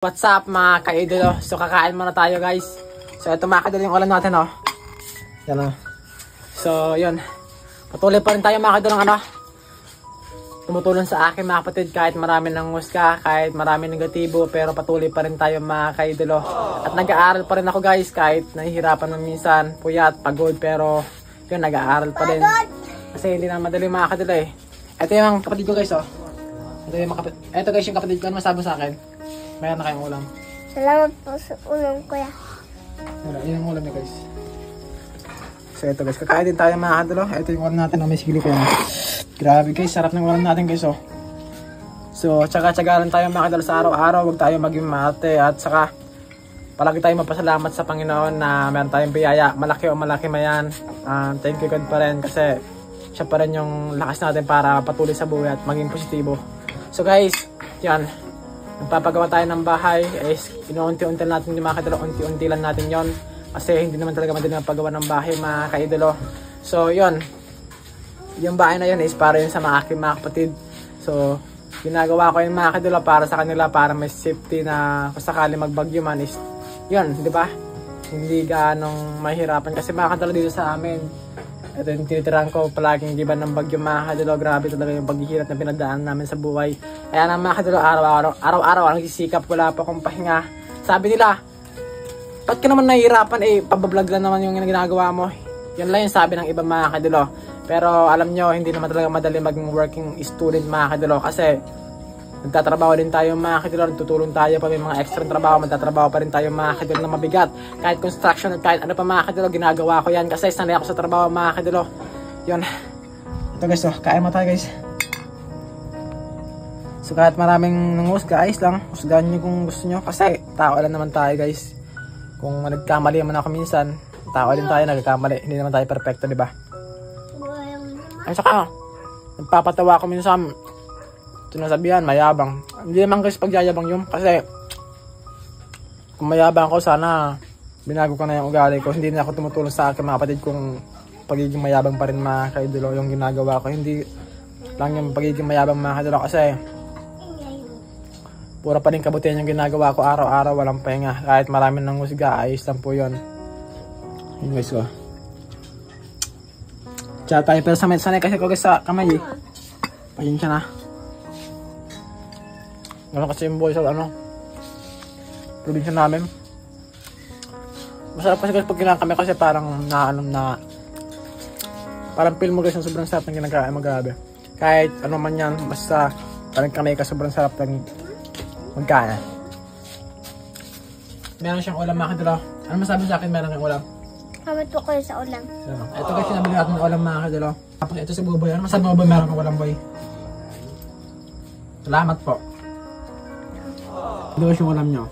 What's up mga ka-idolo? So kakain muna tayo guys. So ito mga ka-idolo yung ulam natin oh. Yan oh. So yun. Patuloy pa rin tayo mga ka-idolo tumutulong sa akin mga kapatid kahit marami ng husga, kahit marami negatibo, pero patuloy pa rin tayo mga ka-idolo. At nag-aaral pa rin ako guys kahit nahihirapan ng minsan, puyat, pagod, pero yun nag-aaral pa rin. Kasi hindi na madali mga ka-idolo eh. Ito yung kapatid ko guys oh. Ito guys yung kapatid ko, ano masabi sa akin? Mayroon na kayong ulam. Salamat po sa ulam, kuya. Yun ang ulam niya guys. So ito guys, kakain din tayo mga kadalo. Ito yung ulam natin na may sigili ko yan. Grabe guys, sarap ng ulam natin guys oh. So tsaga-tsaga lang tayo mga kadalo sa araw-araw. Huwag tayo maging mate at saka palagi tayo mapasalamat sa Panginoon na meron tayong biyaya. Malaki o malaki mayan. Thank you God pa rin kasi siya pa rin yung lakas natin para patuloy sa buhay at maging positibo. So guys, yan. Nagpapagawa tayo ng bahay, inuunti-unti natin yung mga kadalo, unti-unti lang natin yon kasi hindi naman talaga madali magpagawa ng bahay mga kaidolo. So yun, yung bahay na yun is para yun sa mga aking mga kapatid. So ginagawa ko yung mga kadalo para sa kanila, para may safety na kung sakali magbagyo man is yun, di ba? Hindi ganong mahirapan kasi mga kadalo dito sa amin. Ito yung tinitirahan ko palaging giban ng bagyo mga kadalo. Grabe talaga yung paghihirap na pinagdaan namin sa buhay. Kaya na mga kadalo, araw-araw ang nagsisikap, wala pa akong pahinga. Sabi nila, ba't ka naman nahihirapan eh, pabablog lang naman yung ginagawa mo. Yan lang yung sabi ng iba mga kadalo. Pero alam nyo, hindi naman talaga madali maging working student mga kadalo. Kasi nagtatrabaho din tayo mga kadalo, tutulong tayo pa, may mga extra trabaho, magtatrabaho pa rin tayo mga kadalo na mabigat. Kahit construction at kahit ano pa mga kadalo, ginagawa ko yan kasi sanay ako sa trabaho mga kadalo. Yun. Ito guys, oh, kain mo tayo guys. So kahit maraming nanghusga, ayos lang. Husgahan nyo kung gusto nyo kasi tao lang naman tayo guys. Kung nagkamali naman ako minsan, tao din tayo nagkamali. Hindi naman tayo perfecto, di ba? Ay saka, nagpapatawa ako minsan. Sinasabihan, mayabang. Hindi naman guys pagyayabang yun. Kasi, kung mayabang ko, sana binago ko na yung ugali ko. Hindi na ako tumutulong sa akin mga kapatid kung pagiging mayabang pa rin mga kaidolo yung ginagawa ko. Hindi lang yung pagiging mayabang mga kaidolo kasi pura pa rin kabutihan yung ginagawa ko araw-araw, walang pahinga. Kahit maraming nang husga, ayos lang po yun. Yun guys ko. Tsaka tayo, pero sanay kasi ko guys sa kamay eh. Pasensya na. Ano kasi yung buhay sa probinsya namin. Masarap kasi pag kinakami kasi parang parang feel mo guys yung sobrang sarap ng ginagawa magabi. Kahit ano man yan, basta parang kamay ka sobrang sarap ng magkain. Meron siyang ulam mga kadalo. Ano masabi sa akin meron kang ulam? Salamat po kayo sa ulam. So, ito guys sinabili natin ng ulam mga kadalo. Tapos ito si Buboy. Ano masabi mo ba meron kang ulam boy? Salamat po. Ito yung ulam nyo.